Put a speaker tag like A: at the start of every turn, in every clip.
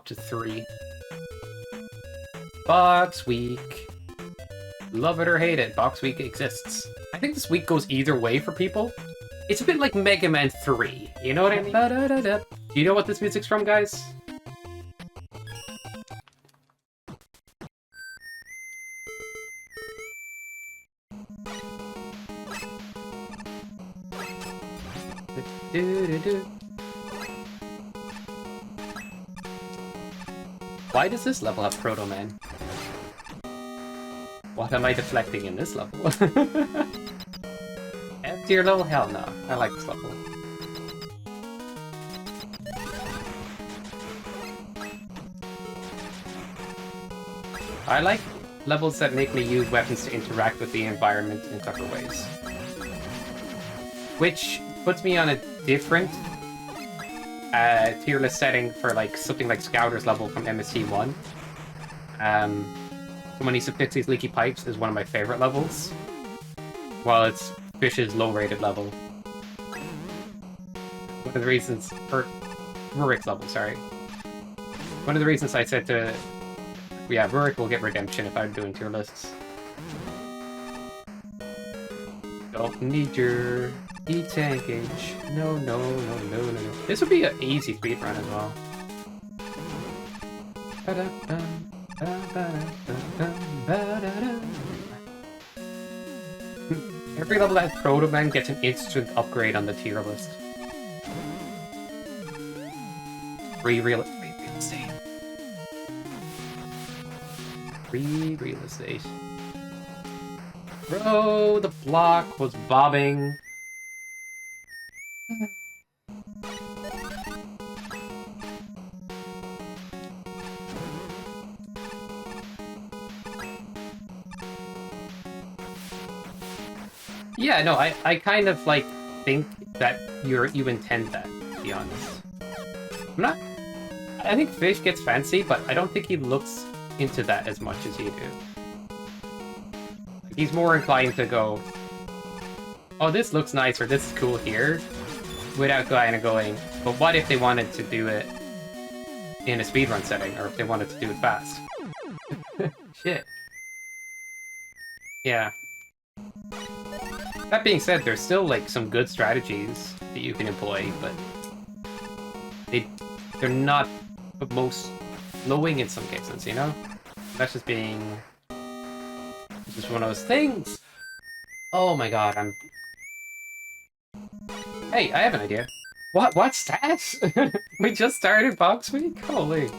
A: to 3. Box Week. Love it or hate it, Box Week exists. I think this week goes either way for people. It's a bit like Mega Man 3, you know what I mean? Do you know what this music's from, guys? Why does this level have Proto Man? What am I deflecting in this level? F tier level? Hell no. I like this level. I like levels that make me use weapons to interact with the environment in clever ways. Which puts me on a different tier list setting for like something like Scouter's level from MST1. When he fix these leaky pipes is one of my favorite levels, while it's Fish's low-rated level. One of the reasons, or Rurik's level, sorry. One of the reasons I said to, yeah, Rurik will get redemption if I'm doing tier lists. Don't need your E-tankage. No, no, no, no, no, no. This would be an easy speedrun as well. Every level that has Proto Man gets an instant upgrade on the tier list. Free real estate. Free real estate. Bro, the block was bobbing. Yeah, no, I kind of, like, think that you intend that, to be honest. I think Fish gets fancy, but I don't think he looks into that as much as you do. He's more inclined to go, oh, this looks nice, or this is cool here, without kind of going, but what if they wanted to do it in a speedrun setting, or if they wanted to do it fast? Shit. Yeah. That being said, there's still, like, some good strategies that you can employ, but they're not the most flowing in some cases, you know? That's just being... It's just one of those things! Oh my god, Hey, I have an idea. What's that? We just started Box Week? Holy...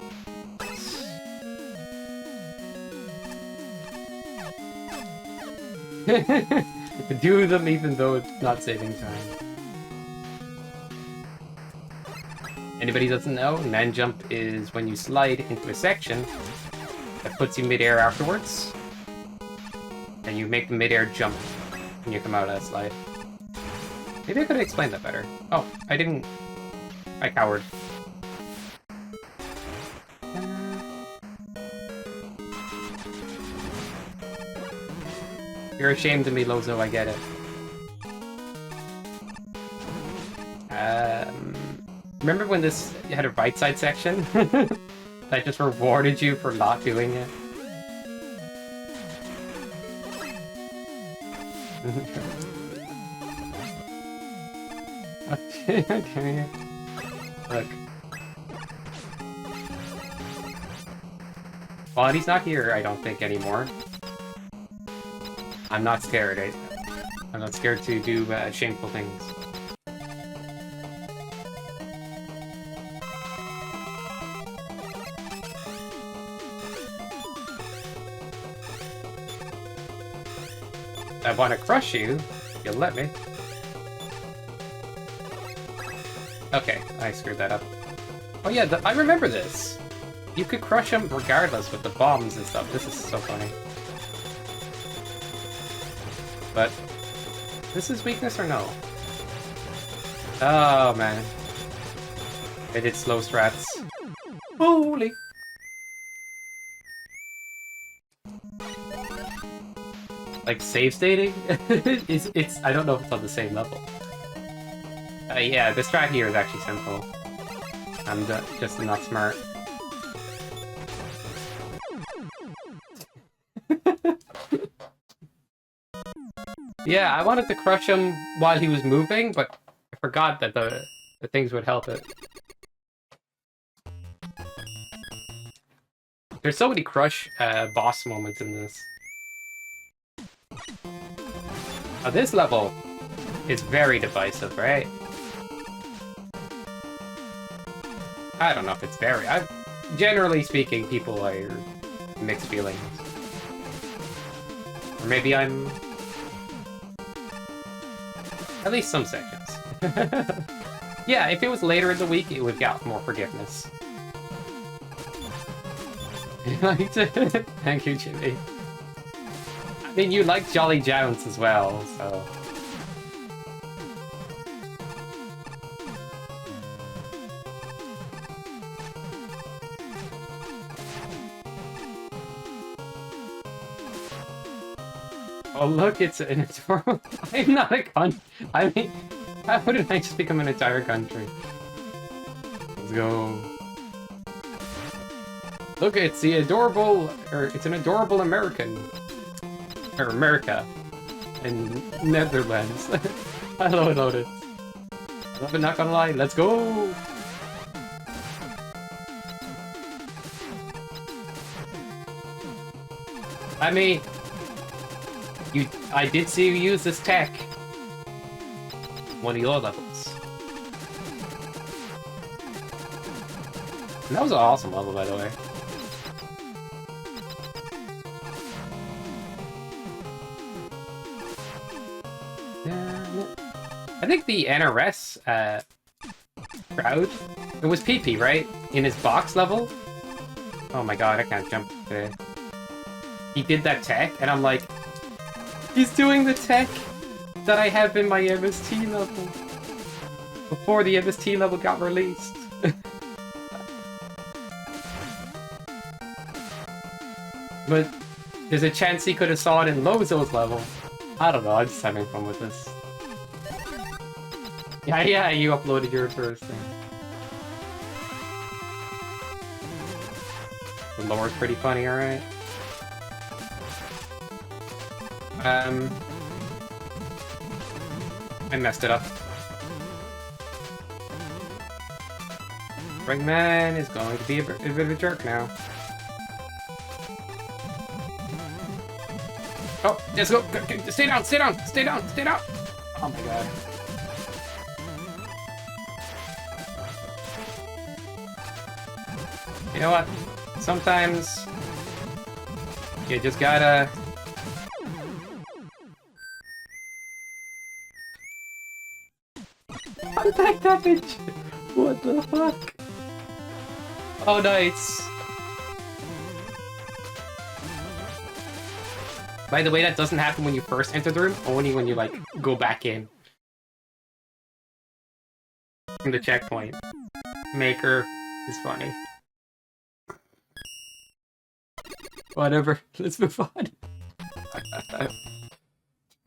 A: Do them even though it's not saving time. Anybody doesn't know, Nan Jump is when you slide into a section that puts you mid-air afterwards. And you make the mid-air jump when you come out of that slide. Maybe I could have explained that better. Oh, I didn't... I cowered. You're ashamed of me, Lozo, I get it. Remember when this had a right side section? That just rewarded you for not doing it? Okay. Look. Well, he's not here, I don't think, anymore. I'm not scared. I'm not scared to do shameful things. I want to crush you. You'll let me. Okay, I screwed that up. Oh yeah, I remember this. You could crush him regardless with the bombs and stuff. This is so funny. But, this is weakness or no? Oh man. I did slow strats. Holy! Like, save stating? it's I don't know if it's on the same level. Yeah, the strat here is actually simple. I'm just not smart. Yeah, I wanted to crush him while he was moving, but I forgot that the things would help it. There's so many crush boss moments in this. Now this level is very divisive, right? I don't know if it's very... generally speaking, people are mixed feelings. Or maybe I'm... At least some sections. Yeah, if it was later in the week, it would get more forgiveness. Thank you, Jimmy. I mean, you like Jolly Jounce as well, so... Oh look, it's an adorable... I'm not a I mean, how did I just become an entire country? Let's go. Look, it's the adorable... it's an adorable American. Or America. In Netherlands. I love it. Love it, not gonna lie. Let's go! I mean... I did see you use this tech. One of your levels. And that was an awesome level, by the way. I think the NRS crowd, it was PP, right? In his box level. Oh my god, I can't jump today. He did that tech, and I'm like, he's doing the tech that I have in my MST level before the MST level got released. But there's a chance he could have saw it in Lozo's level. I don't know, I'm just having fun with this. Yeah, you uploaded your first thing. The lore's pretty funny, alright. I messed it up. Ringman is going to be a bit of a jerk now. Oh, let's go! Stay down! Stay down! Stay down! Stay down! Oh my god. You know what? Sometimes you just gotta... Contact damage! What the fuck? Oh, nice! By the way, that doesn't happen when you first enter the room, only when you, like, go back in. From the checkpoint. Maker is funny. Whatever, let's move on.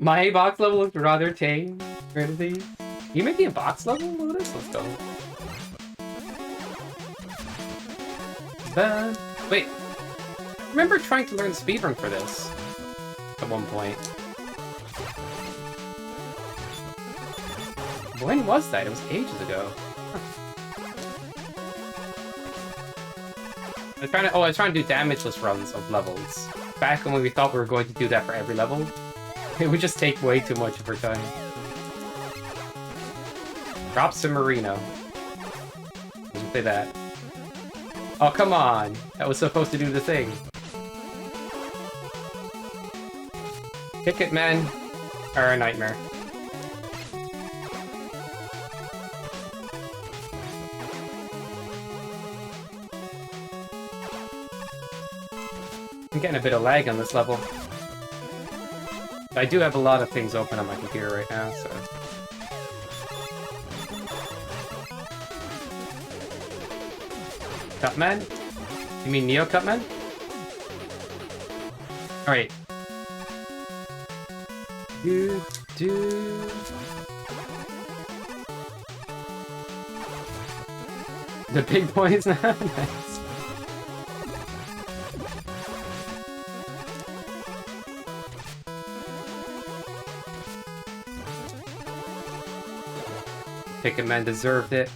A: My box level looks rather tame. Really? You make me a box level? Look at this, let's go. Wait. I remember trying to learn speedrun for this. At one point. When was that? It was ages ago. I was trying to do damageless runs of levels. Back when we thought we were going to do that for every level. It would just take way too much of our time. Drop some Marino. Didn't say that. Oh, come on! That was supposed to do the thing. Ticket men are a nightmare. I'm getting a bit of lag on this level. I do have a lot of things open on my computer right now, so... Cutman? You mean Neo Cutman? Alright. The big boys now? Nice. Picket Man deserved it.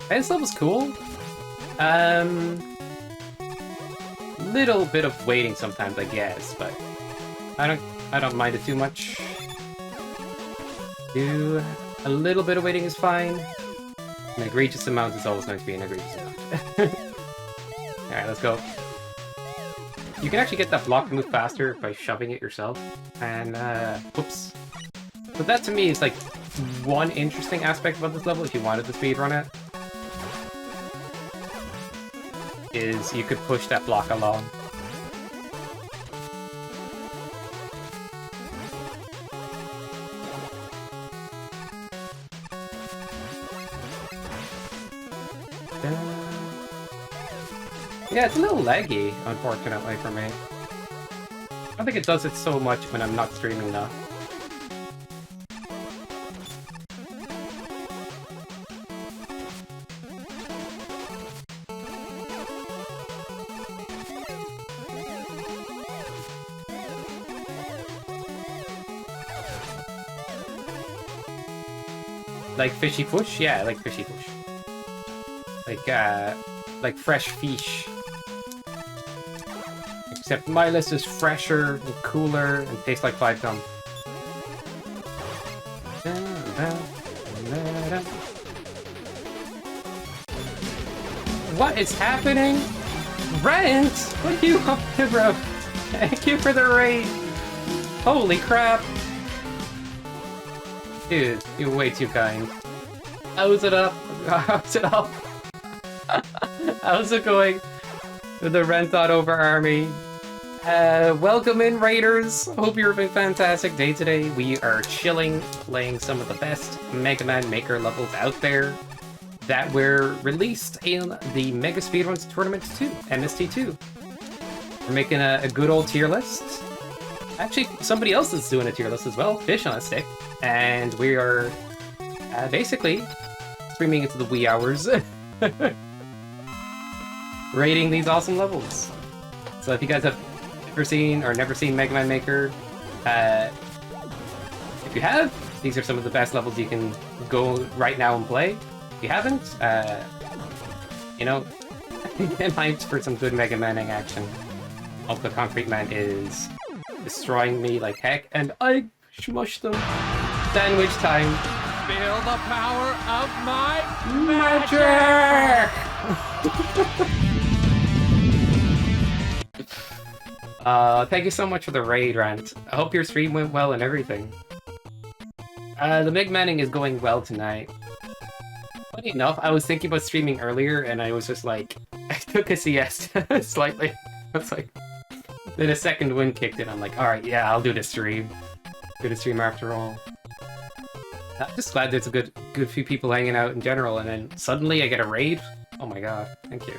A: This level's cool. Little bit of waiting sometimes, I guess, but I don't mind it too much. Do a little bit of waiting is fine. An egregious amount is always going to be an egregious amount. Alright, let's go. You can actually get that block to move faster by shoving it yourself. And, whoops. But that to me is like one interesting aspect about this level if you wanted to speedrun it. Is you could push that block along. Yeah, it's a little laggy, unfortunately, for me. I don't think it does it so much when I'm not streaming, though. Like fishy push? Yeah, like fishy push. Like fresh fish. Except my list is fresher and cooler and tastes like 5 gum. What is happening? Rent? What are you up to, bro? Thank you for the raid. Holy crap. Dude, you're way too kind. How's it up? How's it up? How's it going with the Rent over army? Welcome in, Raiders! Hope you're having a fantastic day today. We are chilling, playing some of the best Mega Man Maker levels out there that were released in the Mega Speedruns Tournament 2, MST2. We're making a good old tier list. Actually, somebody else is doing a tier list as well, Fish on a Stick. And we are basically streaming into the wee hours. Rating these awesome levels. So if you guys have ever seen or never seen Mega Man Maker, if you have, these are some of the best levels you can go right now and play. If you haven't, you know, I'm hyped for some good Mega Manning action. Also, Concrete Man is destroying me like heck, and I smushed them. Sandwich time.
B: Feel the power of my
A: magic! Thank you so much for the raid, Rant. I hope your stream went well and everything. The Mega Manning is going well tonight. Funny enough, I was thinking about streaming earlier, and I was just like, I took a siesta slightly. I was like, then a second wind kicked in. I'm like, alright, yeah, I'll do the stream. Do the stream after all. I'm just glad there's a good few people hanging out in general, and then suddenly I get a raid. Oh my god, thank you.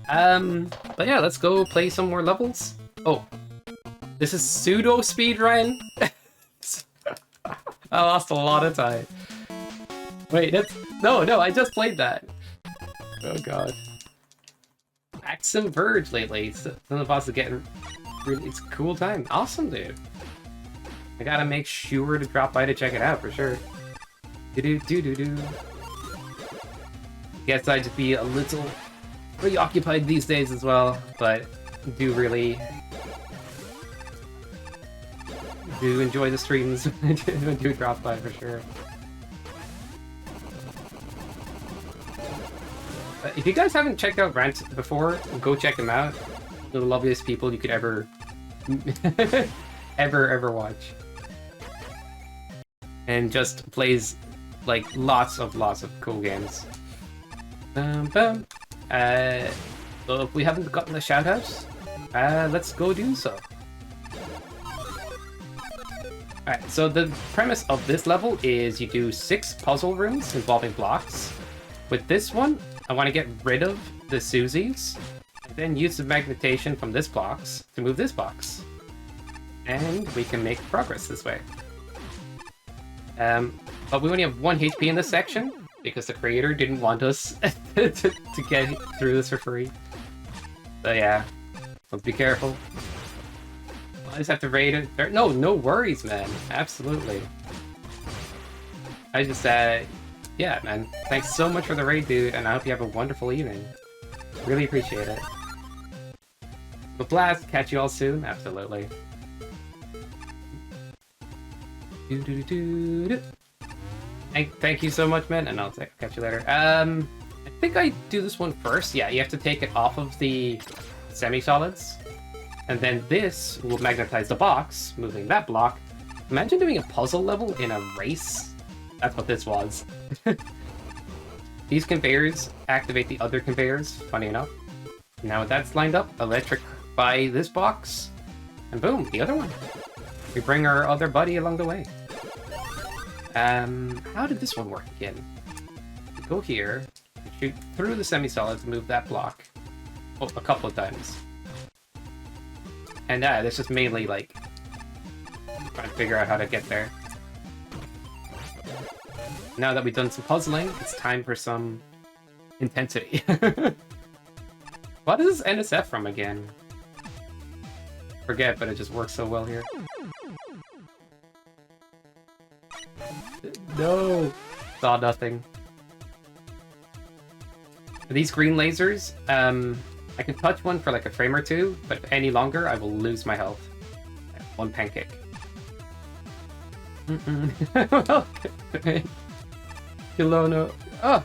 A: But yeah, let's go play some more levels. Oh, this is pseudo speedrun. I lost a lot of time. Wait, that's no, I just played that. Oh god. Maxim Verge lately. Some of the bosses are getting really. It's a cool time. Awesome, dude. I gotta make sure to drop by to check it out for sure. Do-do-do-do-do. Guess I'd just be a little preoccupied these days as well, but do really do enjoy the streams. Do drop by for sure. If you guys haven't checked out Rent before, go check him out. They're the loveliest people you could ever ever watch. And just plays like lots of cool games. So if we haven't gotten the shoutouts, let's go do so. Alright, so the premise of this level is you do 6 puzzle rooms involving blocks. With this one, I want to get rid of the Susies, and then use the magnetation from this box to move this box. And we can make progress this way. But we only have 1 HP in this section, because the creator didn't want us to get through this for free. So yeah, let's be careful. I just have to raid it. No worries, man. Absolutely. I just, yeah, man. Thanks so much for the raid, dude, and I hope you have a wonderful evening. Really appreciate it. A blast. Catch you all soon. Absolutely. Thank you so much, man, and I'll catch you later. I think I do this one first. Yeah, you have to take it off of the semi-solids, and then this will magnetize the box, moving that block. Imagine doing a puzzle level in a race. That's what this was. These conveyors activate the other conveyors, funny enough. Now with that's lined up, electrify this box, and boom, the other one. We bring our other buddy along the way. How did this one work again? Go here, shoot through the semi-solids, move that block. Oh, a couple of times. And this is mainly like trying to figure out how to get there. Now that we've done some puzzling, it's time for some intensity. What is this NSF from again? Forget, but it just works so well here. No! Saw nothing. These green lasers, I can touch one for like a frame or two, but any longer I will lose my health. One pancake. Kilono. Oh!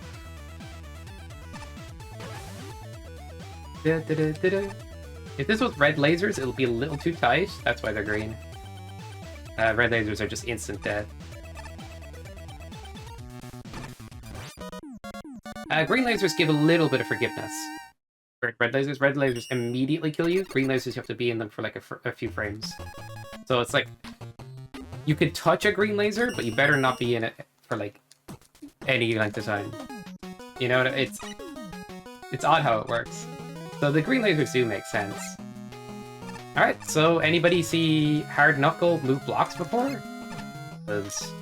A: If this was red lasers, it'll be a little too tight. That's why they're green. Red lasers are just instant death. Green lasers give a little bit of forgiveness. Red lasers immediately kill you. Green lasers, you have to be in them for like a few frames. So it's like, you could touch a green laser, but you better not be in it for like any length of time. You know, it's odd how it works. So the green lasers do make sense. Alright, so anybody see Hard Knuckle move blocks before? 'Cause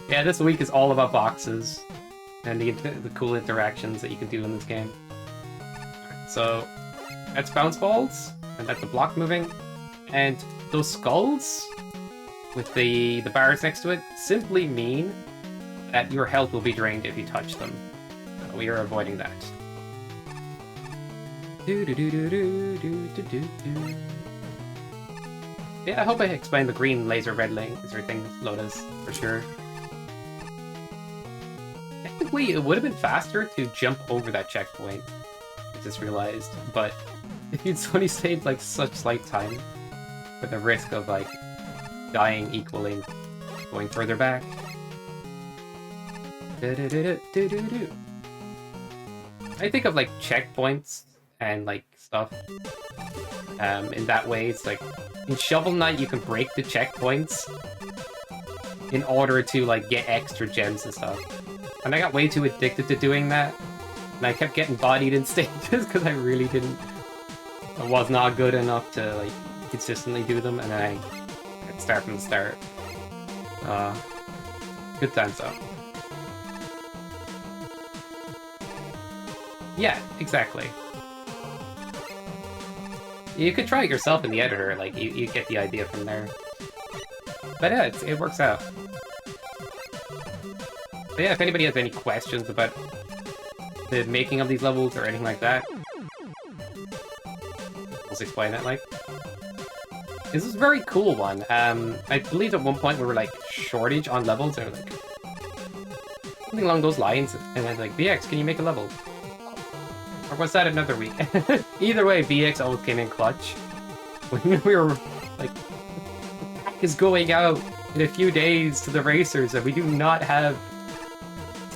A: yeah, this week is all about boxes and the cool interactions that you can do in this game. Alright, so that's bounce balls, and that's the block moving, and those skulls with the bars next to it simply mean that your health will be drained if you touch them. So we are avoiding that. Yeah, I hope I explained the green laser, red laser thing, Lotus, for sure. Technically, it would have been faster to jump over that checkpoint, I just realized, but it's only saved like such slight time for the risk of like dying equaling going further back. I think of like checkpoints and like stuff in that way. It's like in Shovel Knight you can break the checkpoints in order to like get extra gems and stuff, and I got way too addicted to doing that, and I kept getting bodied in stages because I was not good enough to like consistently do them, and then I'd start from the start. Good times though. Yeah, exactly. You could try it yourself in the editor, like, you get the idea from there. But yeah, it works out. But yeah, if anybody has any questions about the making of these levels or anything like that, let's explain it, like. This is a very cool one. I believe at one point we were like, shortage on levels, or like, something along those lines, and I was like, BX, can you make a level? Or was that another week? Either way, BX always came in clutch. When we were like, the pack is going out in a few days to the racers, and we do not have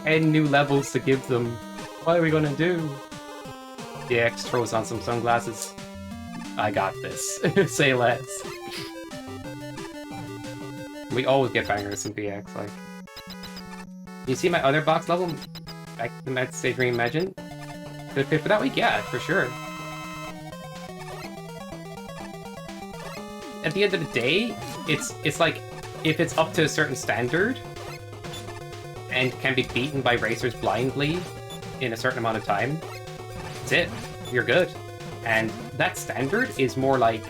A: 10 new levels to give them. What are we gonna do? BX throws on some sunglasses. I got this. Say less. We always get bangers in BX, like. You see my other box level? Back to Mad Stage Reimagine? Good pick for that week? Yeah, for sure. At the end of the day, it's like, if it's up to a certain standard, and can be beaten by racers blindly in a certain amount of time, that's it. You're good. And that standard is more like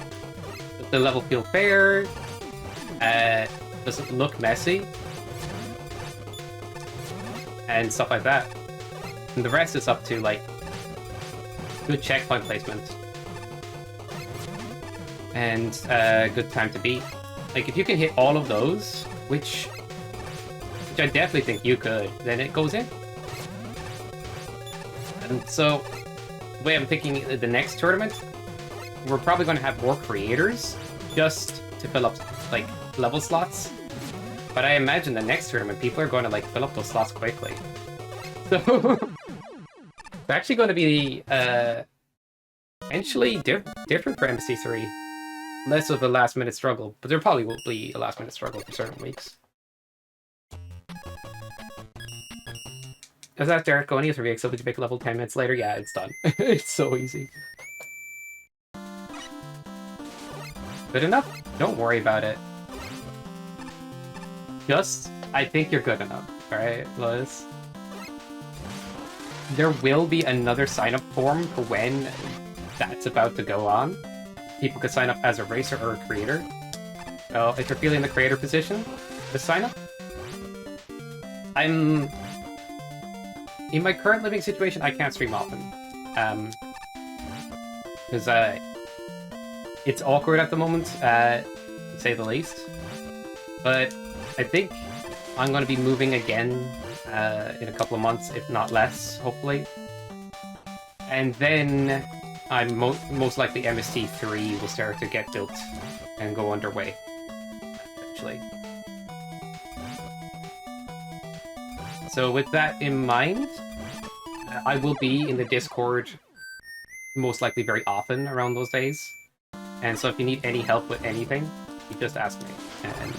A: the level feel fair, doesn't look messy, and stuff like that. And the rest is up to, like, good checkpoint placement and good time to beat. Like, if you can hit all of those, which I definitely think you could, then it goes in. And so, the way I'm thinking the next tournament, we're probably going to have more creators just to fill up, like, level slots. But I imagine the next tournament, people are going to, like, fill up those slots quickly. So, it's actually going to be, potentially different for MST3. Less of a last-minute struggle, but there probably will be a last-minute struggle for certain weeks. As that Derek going, he's really excited to make level 10 minutes later. Yeah, it's done. It's so easy. Good enough? Don't worry about it. Just, I think you're good enough. Alright, Liz? There will be another sign-up form for when that's about to go on. People could sign up as a racer or a creator. So, if you're feeling the creator position, just sign up. In my current living situation, I can't stream often. Because it's awkward at the moment, to say the least. But I think I'm going to be moving again in a couple of months, if not less, hopefully. And then I'm most likely MST3 will start to get built and go underway, eventually. So with that in mind, I will be in the Discord most likely very often around those days. And so if you need any help with anything, you just ask me. And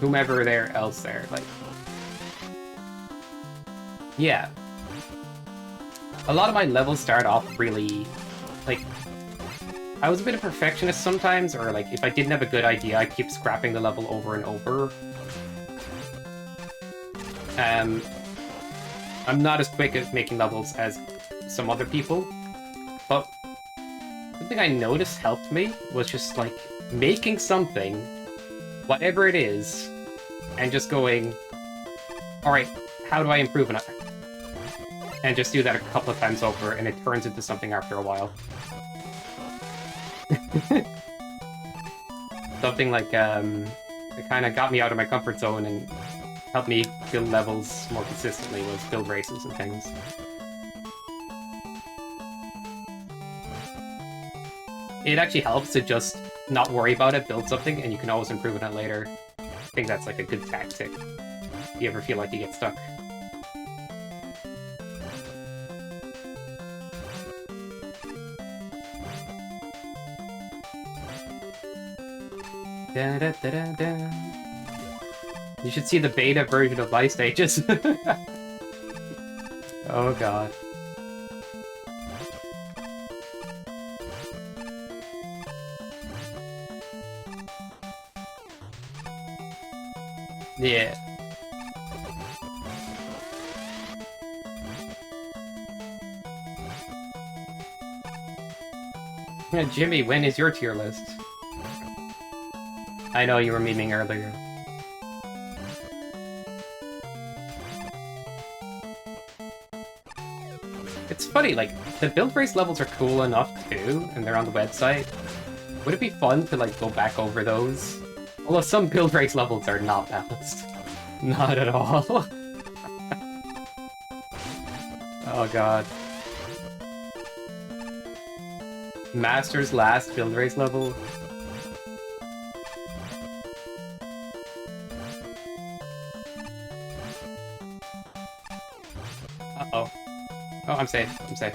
A: whomever else there, like... Yeah. A lot of my levels start off really... Like, I was a bit of a perfectionist sometimes, or like, if I didn't have a good idea, I'd keep scrapping the level over and over. I'm not as quick at making levels as some other people, but something I noticed helped me was just, like, making something, whatever it is, and just going, alright, how do I improve on it? And just do that a couple of times over, and it turns into something after a while. Something like, it kind of got me out of my comfort zone and helped me build levels more consistently was build races and things. It actually helps to just not worry about it, build something, and you can always improve on it later. I think that's like a good tactic if you ever feel like you get stuck. Da, da, da, da, da. You should see the beta version of my stages. Oh god. Yeah. Jimmy, when is your tier list? I know you were memeing earlier. It's funny, like, the build race levels are cool enough too, and they're on the website. Would it be fun to, like, go back over those? Although some build race levels are not balanced. Not at all. Oh god. Master's last build race level? Uh-oh. Oh, I'm safe. I'm safe.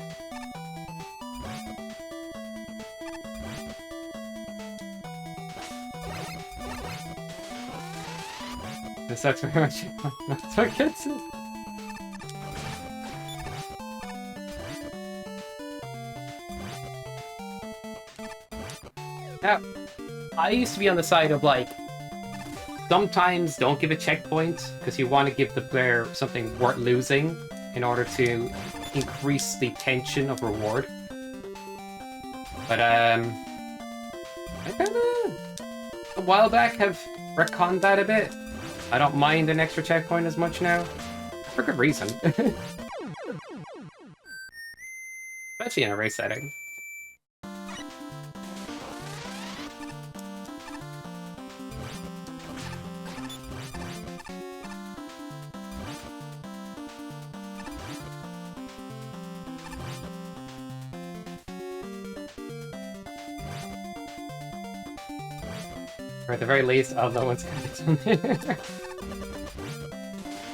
A: This sucks very much. That's what gets it. Now, I used to be on the side of, like, Sometimes don't give a checkpoint, because you want to give the player something worth losing in order to increase the tension of reward. But, I kinda, a while back, have retconned that a bit. I don't mind an extra checkpoint as much now. For good reason. Especially in a race setting. Or at the very least, I'll know what's going to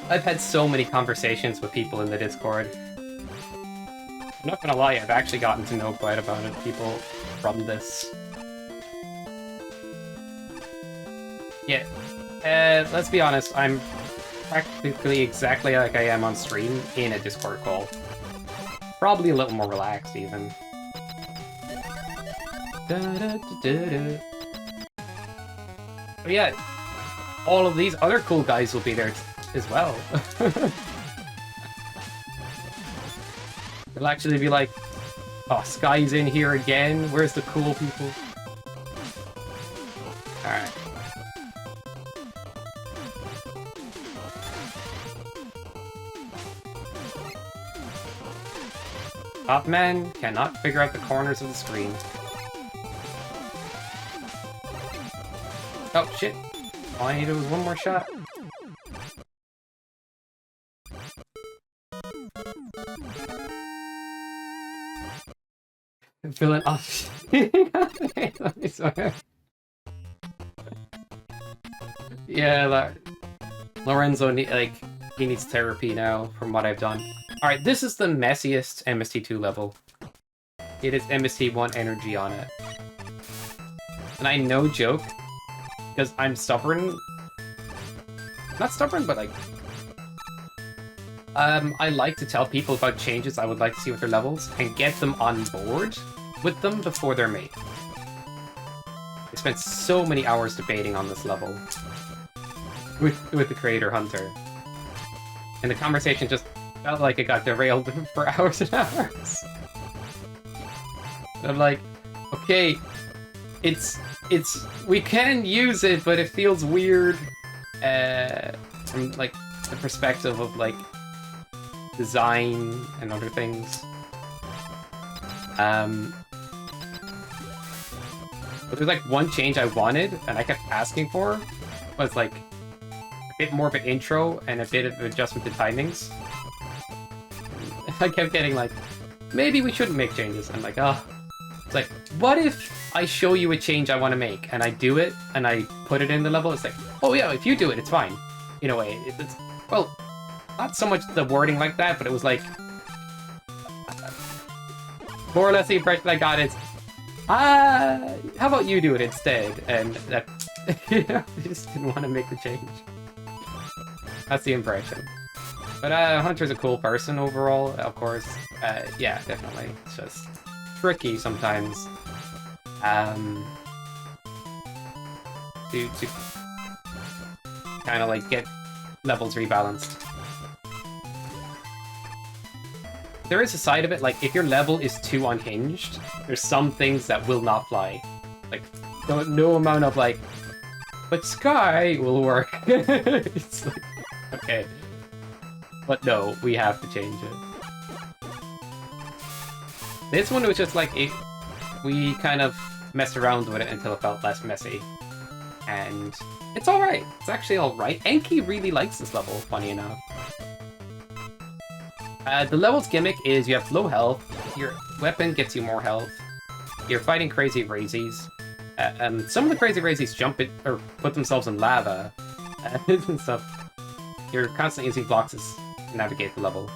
A: I've had so many conversations with people in the Discord. I'm not gonna lie, I've actually gotten to know quite about it, people from this. Yeah, let's be honest, I'm practically exactly like I am on stream in a Discord call. Probably a little more relaxed, even. But yeah, all of these other cool guys will be there as well. They'll actually be like, oh, Sky's in here again, where's the cool people? Alright. Top man cannot figure out the corners of the screen. Oh, shit. All I needed was one more shot. Villain off. Yeah, like, Lorenzo, he needs therapy now, from what I've done. Alright, this is the messiest MST2 level. It is MST1 energy on it. And I no joke, because I'm stubborn. Not stubborn, but like... I like to tell people about changes I would like to see with their levels, and get them on board with them before they're made. I spent so many hours debating on this level with the creator Hunter. And the conversation just felt like it got derailed for hours and hours. And I'm like, okay, we can use it, but it feels weird from like the perspective of like design and other things. But there's like one change I wanted and I kept asking for was like a bit more of an intro and a bit of adjustment to timings. I kept getting like, maybe we shouldn't make changes. I'm like, oh. It's like, what if I show you a change I want to make and I do it and I put it in the level? It's like, oh yeah, if you do it, it's fine. In a way, it's well, not so much the wording like that, but it was like more or less the impression I got is, how about you do it instead? And that, you know, I just didn't want to make the change. That's the impression. But Hunter's a cool person overall, of course. Yeah, definitely. It's just tricky sometimes. To kind of like get levels rebalanced. There is a side of it, like if your level is too unhinged, there's some things that will not fly. Like, no amount of like, but Sky will work. It's like, okay. But no, we have to change it. This one was just like, we kind of messed around with it until it felt less messy. And it's alright. It's actually alright. Enki really likes this level, funny enough. The level's gimmick is you have low health, your weapon gets you more health, you're fighting crazy Razys. Some of the crazy Razys jump it, or put themselves in lava, and stuff. You're constantly using blocks to navigate the level.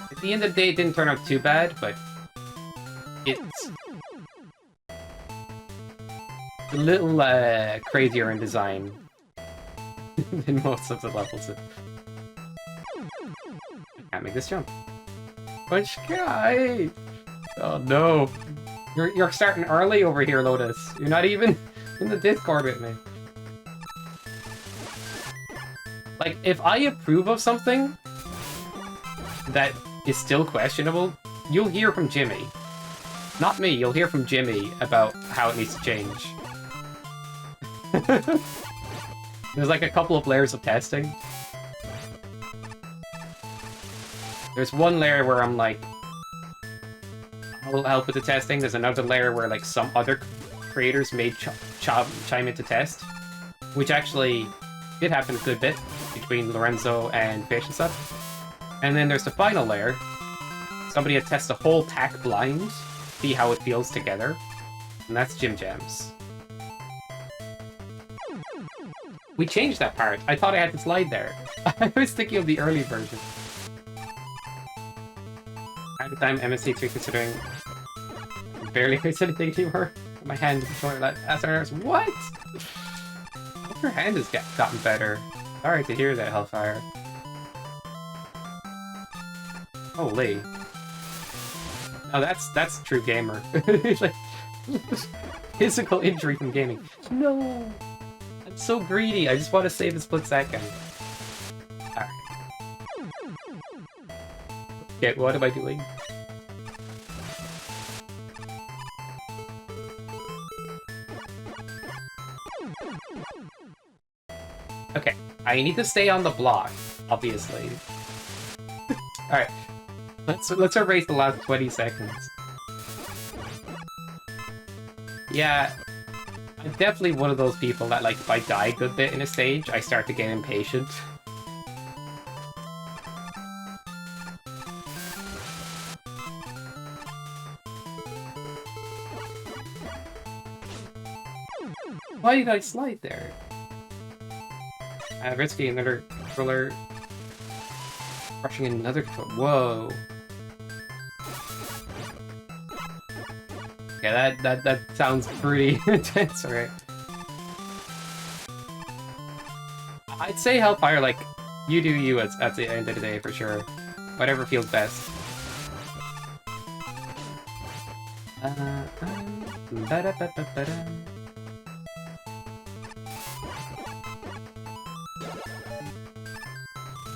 A: At the end of the day, it didn't turn out too bad, but it's a little crazier in design than most of the levels. Can't make this jump. But Sky! Oh no. You're starting early over here, Lotus. You're not even in the Discord with me. Like, if I approve of something that is still questionable, you'll hear from Jimmy. Not me, you'll hear from Jimmy about how it needs to change. There's like a couple of layers of testing. There's one layer where I'm like, I'll help with the testing. There's another layer where like some other creators may chime in to test, which actually did happen a good bit between Lorenzo and Fish and stuff. And then there's the final layer. Somebody had tested the whole tack blind, see how it feels together, and that's Jim Jams. We changed that part. I thought I had to slide there. I was thinking of the early version. At the time, MST2 considering barely hurts anything anymore. My hand is short. That's our nurse. What? I hope your hand has gotten better. Sorry to hear that, Hellfire. Holy. Oh, that's true gamer. Like, physical injury from gaming. No! I'm so greedy. I just want to save a split second. Alright. Okay, what am I doing? Okay, I need to stay on the block, obviously. Alright, let's erase the last 20 seconds. Yeah, I'm definitely one of those people that, like, if I die a good bit in a stage, I start to get impatient. Why did I slide there? Risky, another controller. Crushing another controller. Whoa. Yeah, that sounds pretty intense, right? I'd say Hellfire, like, you do you at the end of the day, for sure. Whatever feels best.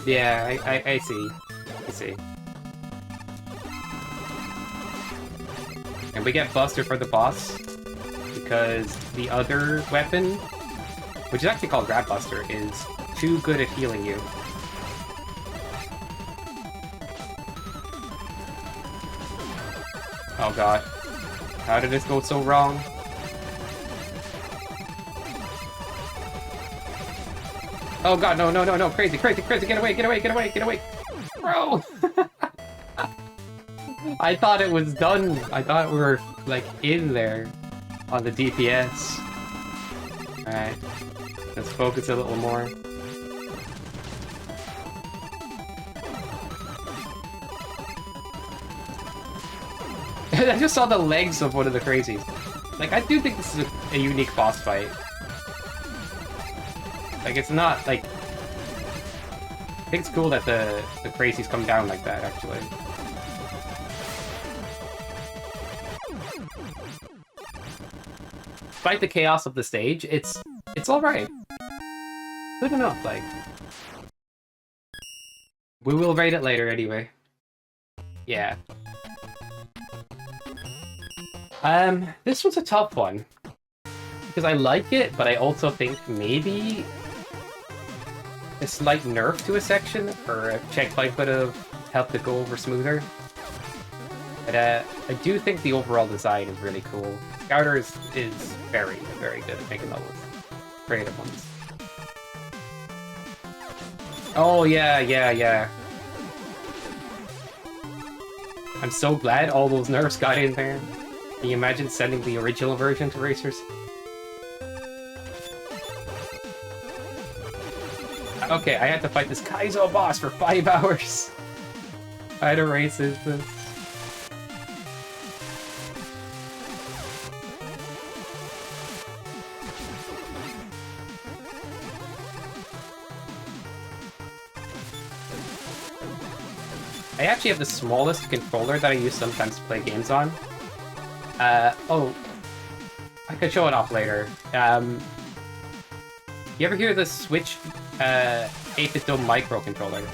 A: Yeah, I see. I see. And we get Buster for the boss, because the other weapon, which is actually called Grab Buster, is too good at healing you. Oh god. How did this go so wrong? Oh god, no, no, no, no, crazy, crazy, crazy, get away, get away, get away, get away! Bro! I thought it was done. I thought we were, like, in there on the DPS. Alright. Let's focus a little more. I just saw the legs of one of the crazies. Like, I do think this is a unique boss fight. Like, it's not, like... I think it's cool that the crazies come down like that, actually. Despite the chaos of the stage, it's alright. Good enough, like... We will rate it later, anyway. Yeah. This was a tough one. Because I like it, but I also think maybe a slight nerf to a section, or a checkpoint could have helped it go over smoother. But I do think the overall design is really cool. Scouter is very, very good at making levels. Creative ones. Oh, yeah, yeah, yeah. I'm so glad all those nerfs got in there. Can you imagine sending the original version to racers? Okay, I had to fight this Kaizo boss for 5 hours. I had to race this. I actually have the smallest controller that I use sometimes to play games on. Oh, I could show it off later. You ever hear the Switch 8-bit dumb microcontroller.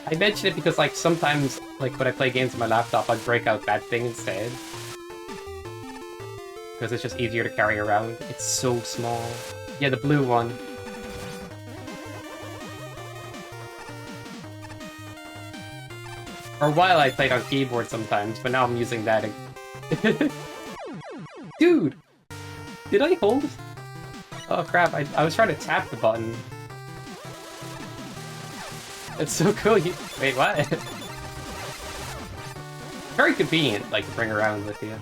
A: I mention it because, like, sometimes, like, when I play games on my laptop, I'd break out that thing instead. Because it's just easier to carry around. It's so small. Yeah, the blue one. For a while I played on keyboard sometimes, but now I'm using that. Dude! Did I hold? Oh crap, I was trying to tap the button. It's so cool. Wait, what? Very convenient, like, to bring around with you.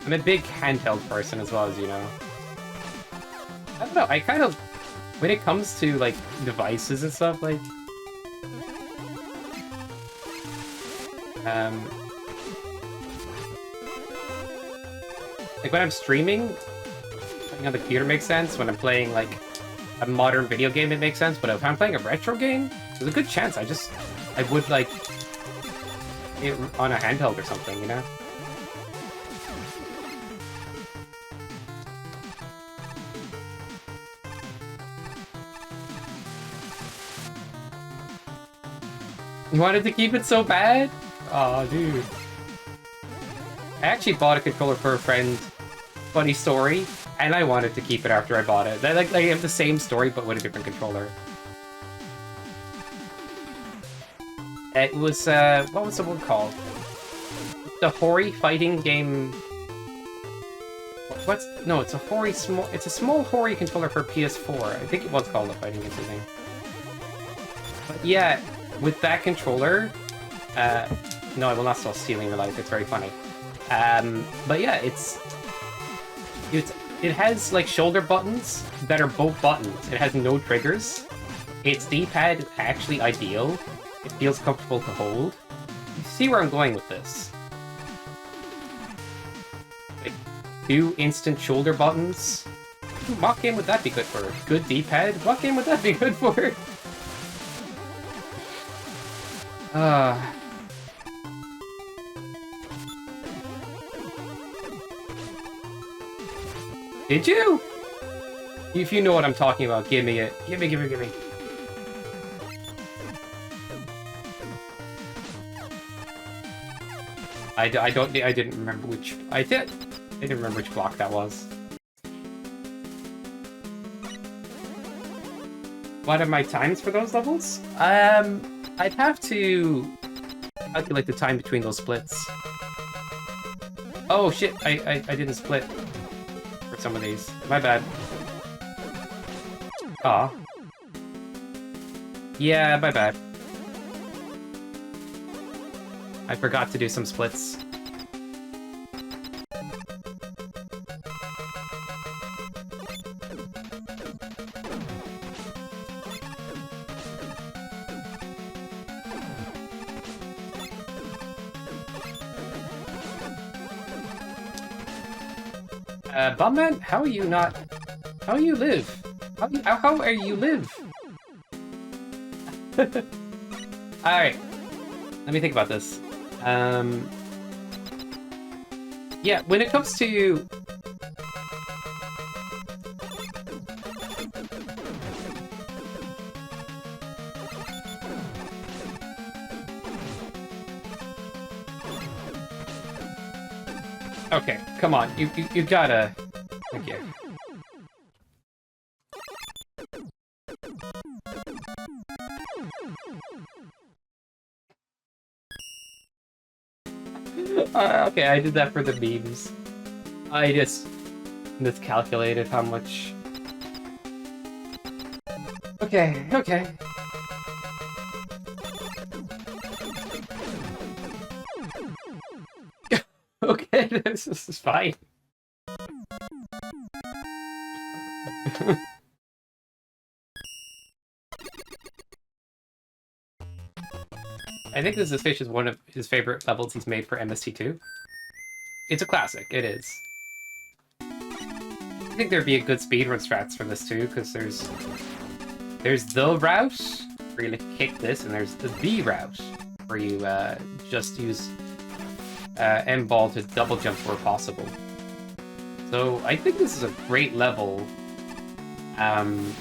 A: I'm a big handheld person as well, as you know. I don't know, I kind of... When it comes to, like, devices and stuff, like... Like, when I'm streaming, playing on the computer makes sense. When I'm playing, like, a modern video game, it makes sense. But if I'm playing a retro game, there's a good chance I would, like, it on a handheld or something, you know? You wanted to keep it so bad? Aw, dude. I actually bought a controller for a friend. Funny story. And I wanted to keep it after I bought it. They have the same story, but with a different controller. It was, what was the one called? The Hori fighting game... No, it's a small Hori controller for PS4. I think it was called a fighting game thing. But yeah, with that controller... no, I will not stop stealing your life. It's very funny. But yeah, it has, like, shoulder buttons that are both buttons. It has no triggers. Its D-pad is actually ideal. It feels comfortable to hold. You see where I'm going with this. Like, 2 instant shoulder buttons. What game would that be good for? Good D-pad? What game would that be good for? Did you? If you know what I'm talking about, give me it. Give me. I didn't remember which... I didn't remember which block that was. What are my times for those levels? I'd have to calculate the time between those splits. Oh shit, I didn't split for some of these. My bad. Aw. Yeah, my bad. I forgot to do some splits. Bumman, how are you not... How you live? How are you live? Alright. Let me think about this. Yeah, when it comes to... Okay, come on, you gotta... Thank you. Okay, I did that for the memes. I just miscalculated how much... Okay. Okay, this is fine. I think this fish is one of his favorite levels he's made for MST2. It's a classic, it is. I think there'd be a good speedrun strats for this too, because there's the route where you kick this, and there's the B route where you just use M-ball to double jump where possible. So I think this is a great level in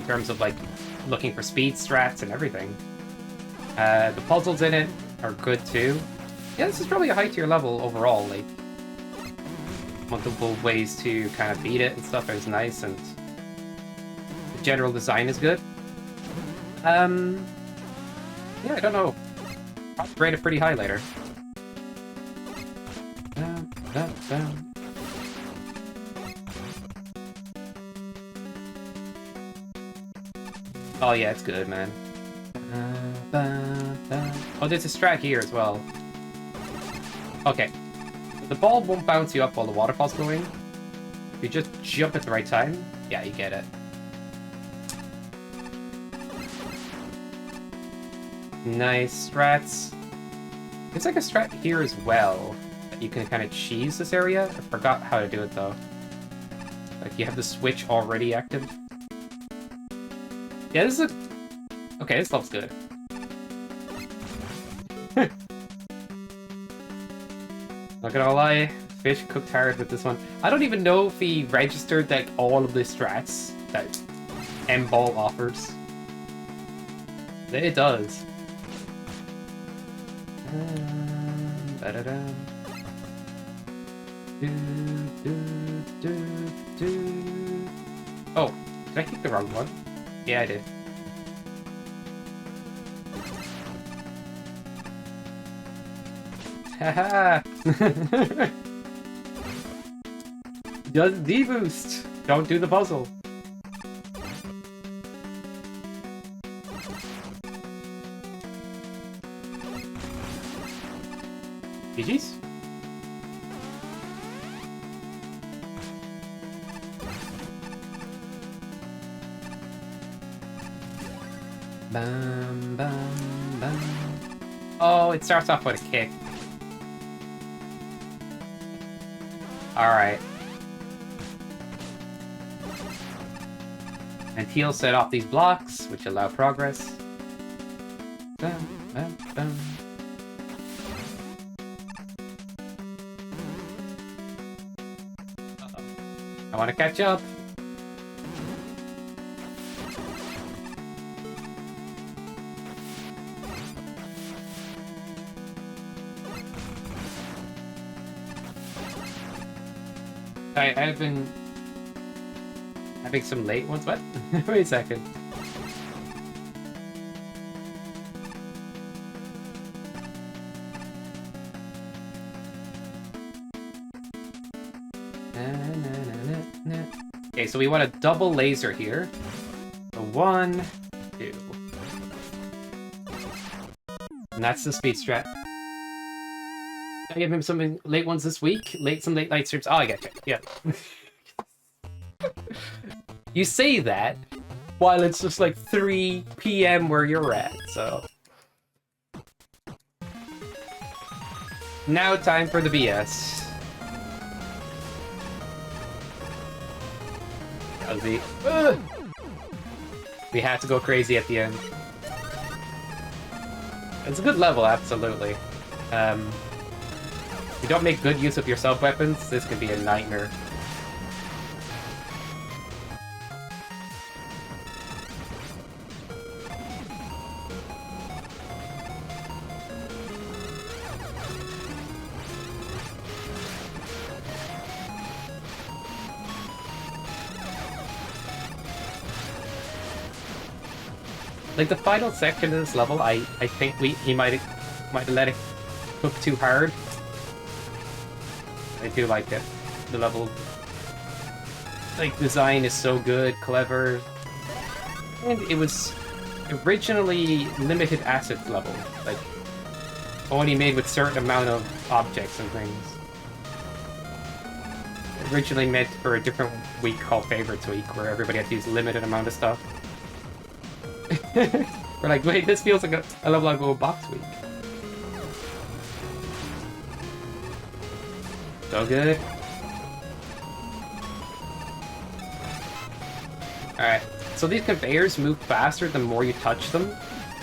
A: terms of like looking for speed strats and everything. The puzzles in it are good too. Yeah, this is probably a high tier level overall. Like multiple ways to kind of beat it and stuff is nice, and the general design is good. Yeah, I don't know. I'll rate it pretty high later. Oh yeah, it's good, man. Oh, there's a strat here as well. Okay. The ball won't bounce you up while the waterfall's going. If you just jump at the right time, yeah, you get it. Nice strats. There's like a strat here as well. You can kind of cheese this area. I forgot how to do it though. Like you have the switch already active. Yeah, this is a... Okay, this level's good. Not gonna lie, Fish cooked hard with this one. I don't even know if he registered like all of the strats that M-Ball offers. It does. Oh, did I kick the wrong one? Yeah, I did. Haha! Does D-boost! Don't do the puzzle. GG's? Bam, bam, bam. Oh, it starts off with a kick. Alright. And he'll set off these blocks, which allow progress. Bam, bam, bam. Uh-oh. I want to catch up. I've been having some late ones. What? Wait a second. Okay, so we want a double laser here. So 1, 2. And that's the speed strat. I give him some late ones this week. Some late night streams. Oh, I get you. Yeah. You say that while it's just like 3 PM where you're at, so. Now time for the BS. We have to go crazy at the end. It's a good level, absolutely. If you don't make good use of your sub-weapons, this can be a nightmare. Like the final section of this level, I think he might have let it cook too hard. I do like it. The level, like, design is so good, clever, and it was originally limited assets level, like only made with certain amount of objects and things. Originally meant for a different week called Favorites Week, where everybody had to use limited amount of stuff. We're like, wait, this feels like a level I go box week. So good. Alright, so these conveyors move faster the more you touch them,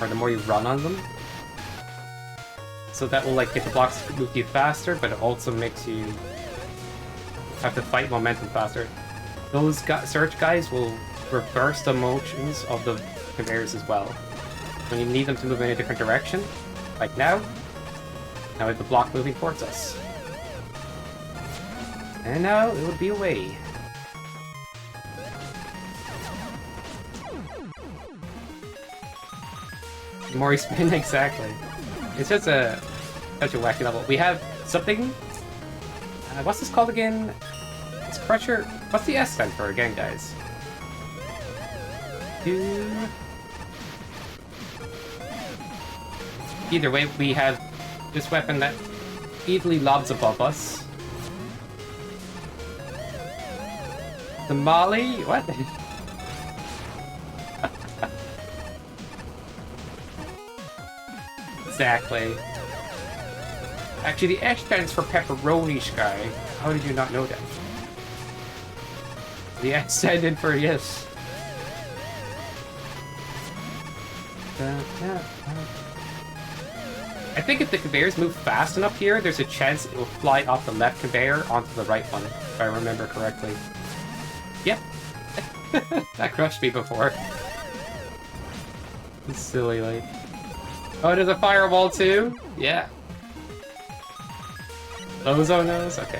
A: or the more you run on them. So that will like get the blocks to move you faster, but it also makes you have to fight momentum faster. Those search guys will reverse the motions of the conveyors as well. When you need them to move in a different direction, like now we have the block moving towards us. And now it would be away. The more you spin, exactly. It's just such a wacky level. We have something. What's this called again? It's pressure. What's the S stand for again, guys? Either way, we have this weapon that easily lobs above us. The Molly? What? Exactly. Actually, the S stands for pepperoni, Sky. How did you not know that? The S stands for yes. I think if the conveyors move fast enough here, there's a chance it will fly off the left conveyor onto the right one, if I remember correctly. Yep. That crushed me before. It's silly, like. Oh, there's a firewall too? Yeah. Ozone knows? Okay.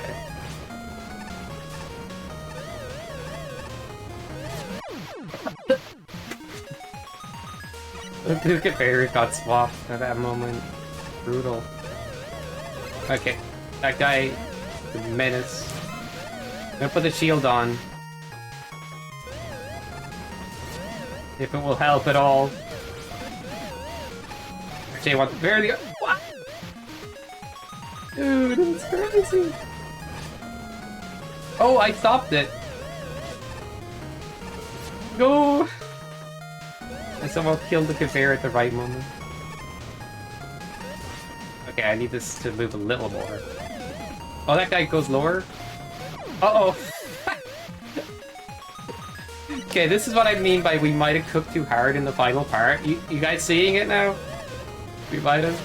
A: The conveyor got swapped at that moment. Brutal. Okay. That guy, the menace. I'm gonna put the shield on. If it will help at all. Actually, I want where the what? Dude, it's crazy. Oh, I stopped it. Go. And someone killed the conveyor at the right moment. Okay, I need this to move a little more. Oh, that guy goes lower. Uh-oh. Okay, this is what I mean by we might have cooked too hard in the final part. You guys seeing it now? We might have.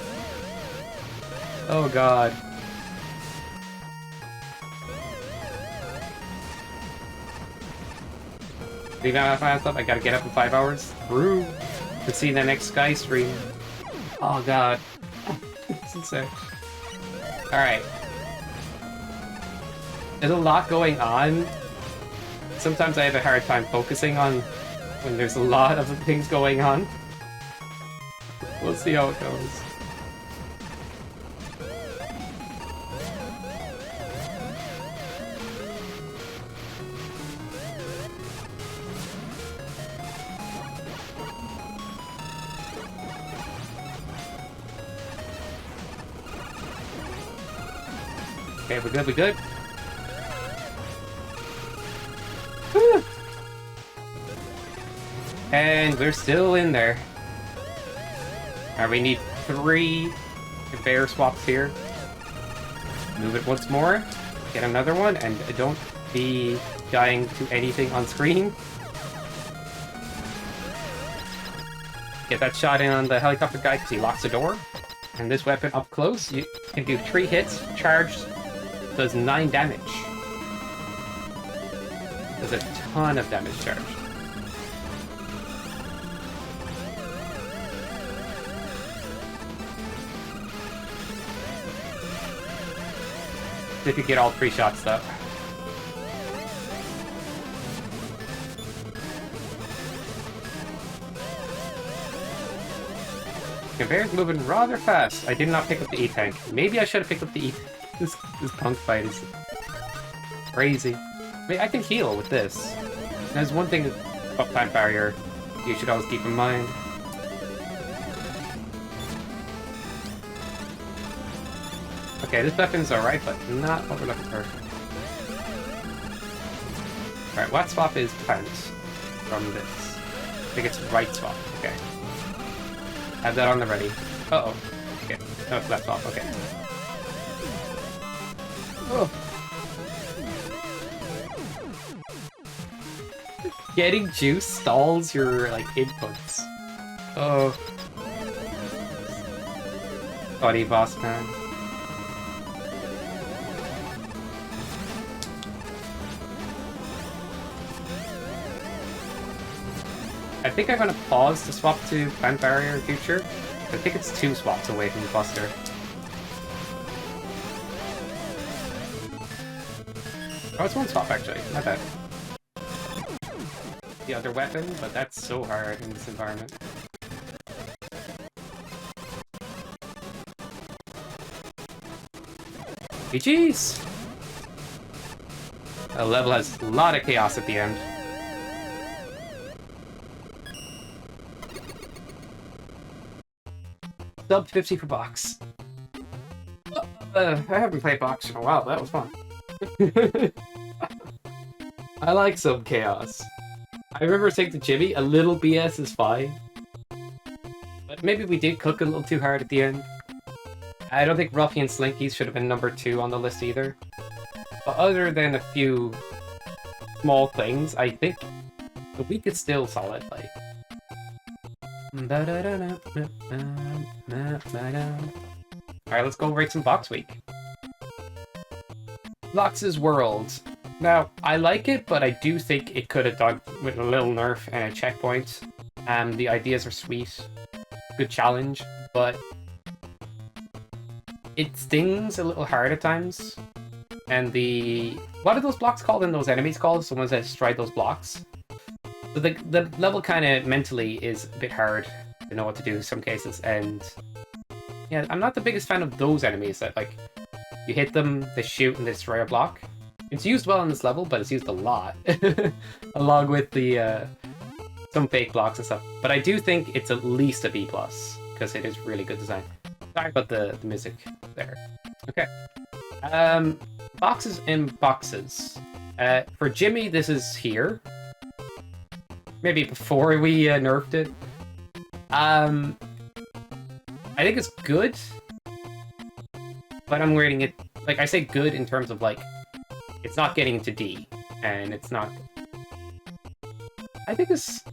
A: Oh god. You got my stuff? I gotta get up in 5 hours. Brew. To see the next Sky stream. Oh god. It's insane. Alright. There's a lot going on. Sometimes I have a hard time focusing on when there's a lot of things going on. We'll see how it goes. Okay, we're good, we're good. Woo! And we're still in there. Alright, we need 3 conveyor swaps here. Move it once more. Get another one, and don't be dying to anything on screen. Get that shot in on the helicopter guy because he locks the door. And this weapon up close, you can do 3 hits, charged, does 9 damage. Does a ton of damage charged. They could get all 3 shots though. Conveyor's moving rather fast. I did not pick up the E-tank. Maybe I should have picked up the E-tank. This punk fight is crazy. I mean, I can heal with this. There's one thing about time barrier you should always keep in mind. Okay, this weapon's alright, but not what we're looking for. Alright, what swap is pants from this? I think it's right swap, okay. Have that on the ready. Uh-oh. Okay, no, it's left swap, okay. Oh. Getting juice stalls your, like, inputs. Oh. Buddy boss man. I think I'm gonna pause to swap to Plant Barrier in future. I think it's 2 swaps away from the Buster. Oh, it's 1 swap actually, my bad. The other weapon, but that's so hard in this environment. GG's! The level has a lot of chaos at the end. Sub 50 for box. I haven't played box in a while, that was fun. I like some chaos. I remember saying to Jimmy, a little BS is fine. But maybe we did cook a little too hard at the end. I don't think Ruffian Slinkys should have been number 2 on the list either. But other than a few small things, I think the week is still solid. Like, alright, let's go rate some Box Week. Box's World. Now, I like it, but I do think it could have done with a little nerf and a checkpoint. The ideas are sweet. Good challenge, but it stings a little hard at times. And what are those blocks called and those enemies called? The ones that stride those blocks. So the level kind of mentally is a bit hard to know what to do in some cases, and yeah, I'm not the biggest fan of those enemies that, like, you hit them, they shoot, and they destroy a block. It's used well on this level, but it's used a lot, along with the some fake blocks and stuff. But I do think it's at least a B+, because it is really good design. Sorry about the music there. Okay. Boxes in boxes. For Jimmy, this is here. Maybe before we nerfed it. I think it's good, but I'm rating it, like, I say good in terms of, like, it's not getting into D, and it's not... I think it's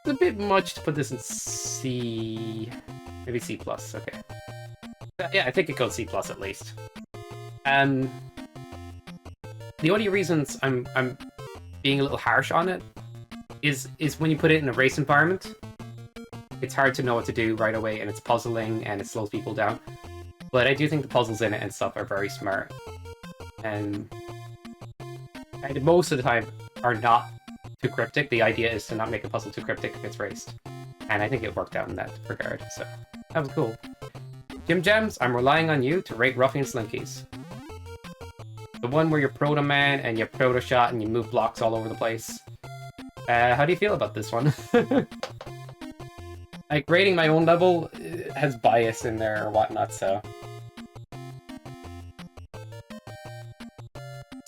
A: a bit much to put this in C... maybe C+, okay. Yeah, I think it goes C+ at least. The only reasons I'm being a little harsh on it is when you put it in a race environment, it's hard to know what to do right away, and it's puzzling, and it slows people down. But I do think the puzzles in it and stuff are very smart. And most of the time are not too cryptic. The idea is to not make a puzzle too cryptic if it's raced. And I think it worked out in that regard, so that was cool. Jim Gems, I'm relying on you to rate Ruffian Slinkys. The one where you're Proto-Man and you Proto-Shot and you move blocks all over the place. How do you feel about this one? Like, rating my own level has bias in there or whatnot, so...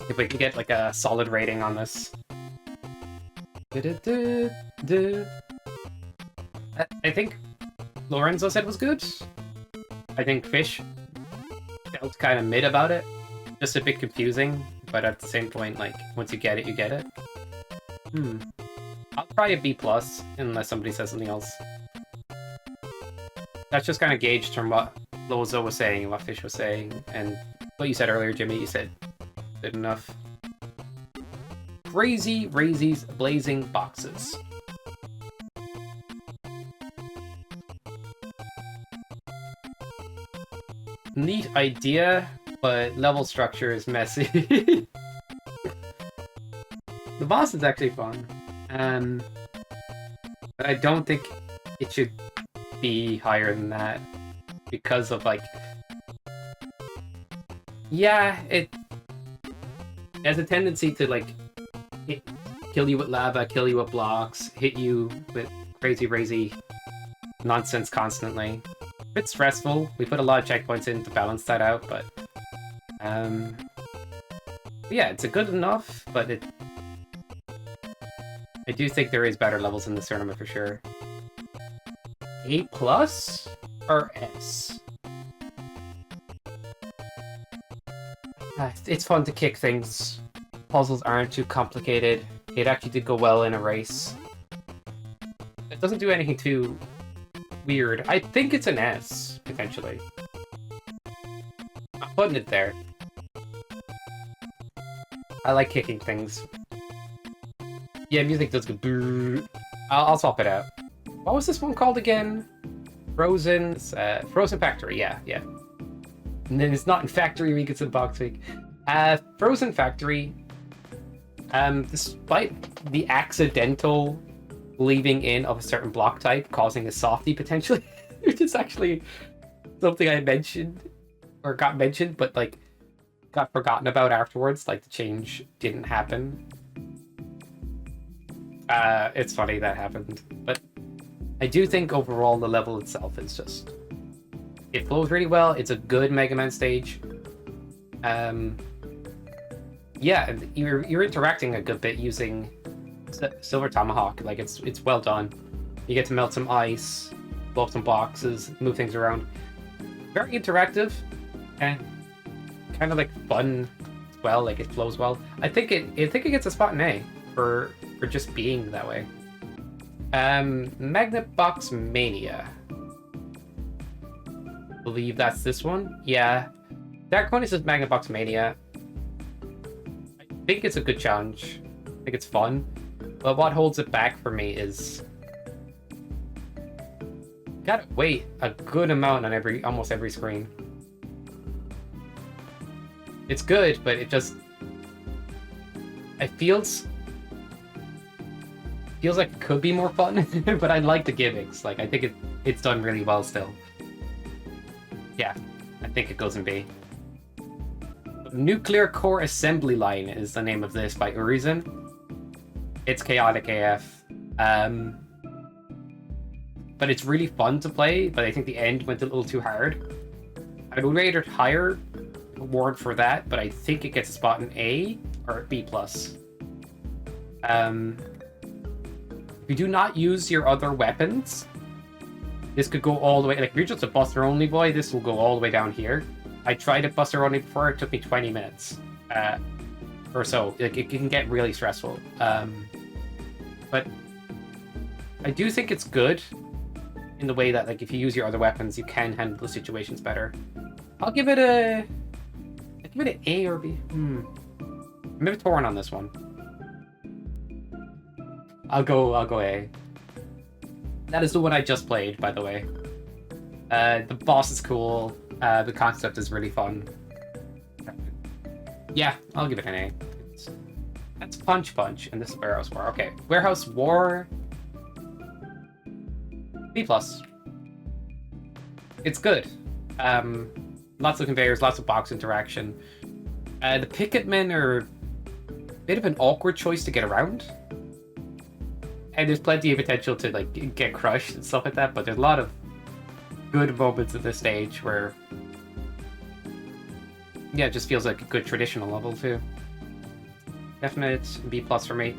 A: if we can get, like, a solid rating on this. I think Lorenzo said was good. I think Fish felt kind of mid about it. Just a bit confusing, but at the same point, like, once you get it, you get it. I'll try a B+, unless somebody says something else. That's just kind of gauged from what Lozo was saying and what Fish was saying, and what you said earlier, Jimmy, you said good enough. Crazy Razys Blazing Boxes. Neat idea, but level structure is messy. The boss is actually fun. But I don't think it should be higher than that because of, like, yeah, it has a tendency to, like, kill you with lava, kill you with blocks, hit you with crazy Razy nonsense constantly. A bit stressful. We put a lot of checkpoints in to balance that out, but yeah, it's a good enough, but I do think there is better levels in this tournament for sure. A+ or S? It's fun to kick things. Puzzles aren't too complicated. It actually did go well in a race. It doesn't do anything too weird. I think it's an S, potentially. I'm putting it there. I like kicking things. Yeah, music does go brrr. I'll swap it out. What was this one called again? Frozen Factory, yeah. And then it's not in Factory Week, it's in Box Week. Frozen Factory, despite the accidental leaving in of a certain block type causing a softie potentially, which is actually something I mentioned, or got mentioned, but like got forgotten about afterwards, like the change didn't happen. It's funny that happened, but I do think overall the level itself is just, it flows really well. It's a good Mega Man stage. Yeah, you're interacting a good bit using Silver Tomahawk. Like it's well done. You get to melt some ice, blow up some boxes, move things around. Very interactive and kind of like fun as well. Like it flows well. I think it gets a spot in A for just being that way. Magnetbox Mania. I believe that's this one. Yeah. Dark Corner says Magnetbox Mania. I think it's a good challenge. I think it's fun. But what holds it back for me is gotta wait a good amount on almost every screen. It's good, but it just feels like it could be more fun, but I like the gimmicks. Like I think it's done really well still. Yeah, I think it goes in B. Nuclear Core Assembly Line is the name of this by Urizen. It's chaotic AF. But it's really fun to play, but I think the end went a little too hard. I would rate it higher award for that, but I think it gets a spot in A or B+. If you do not use your other weapons, this could go all the way, like if you're just a Buster Only boy, this will go all the way down here. I tried a Buster Only before, it took me 20 minutes or so. Like it can get really stressful. But I do think it's good in the way that like if you use your other weapons, you can handle the situations better. I'll give it an A or B. I'm a bit torn on this one. I'll go A. That is the one I just played, by the way. The boss is cool. The concept is really fun. Yeah, I'll give it an A. That's Punch, and this is Warehouse War. Okay, Warehouse War. B+. It's good. Lots of conveyors, lots of box interaction. The Picketmen are a bit of an awkward choice to get around. And there's plenty of potential to like get crushed and stuff like that, but there's a lot of good moments at this stage where, yeah, it just feels like a good traditional level too. Definite B+ for me.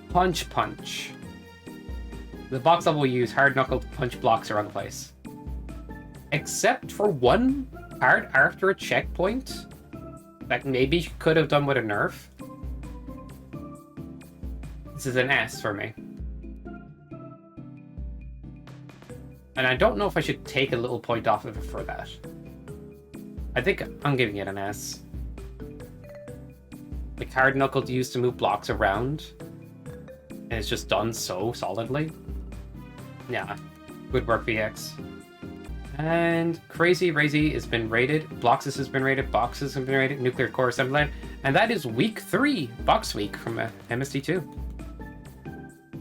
A: Punch. The box level will use hard knuckle to punch blocks around the place. Except for one part after a checkpoint that maybe could have done with a nerf. This is an S for me. And I don't know if I should take a little point off of it for that. I think I'm giving it an S. Like hard knuckle used to move blocks around, and it's just done so solidly. Yeah, good work, VX. And Crazy Razys has been rated. Bloxus has been rated. Boxes have been rated. Nuclear Core Assembly Line. And that is week 3, Box Week from MST2.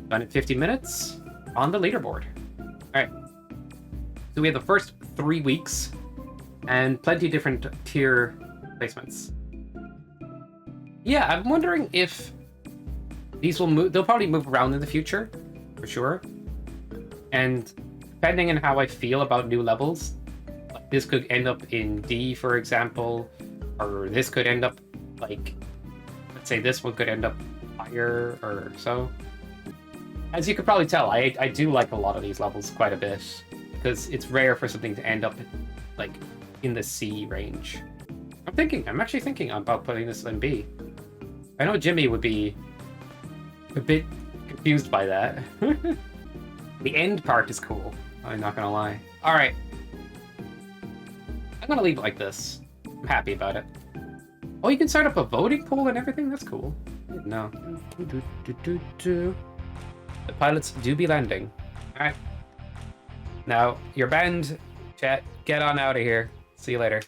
A: Done in 50 minutes on the leaderboard. Alright. So we have the first 3 weeks and plenty of different tier placements. Yeah, I'm wondering if these will move. They'll probably move around in the future, for sure. And depending on how I feel about new levels, like this could end up in D, for example, or this could end up like, let's say this one could end up higher or so. As you could probably tell, I do like a lot of these levels quite a bit, because it's rare for something to end up like in the C range. I'm actually thinking about putting this in B. I know Jimmy would be a bit confused by that. The end part is cool, I'm not gonna lie. Alright. I'm gonna leave it like this. I'm happy about it. Oh, you can start up a voting poll and everything? That's cool. No. The pilots do be landing. Alright. Now, you're banned, chat. Get on out of here. See you later.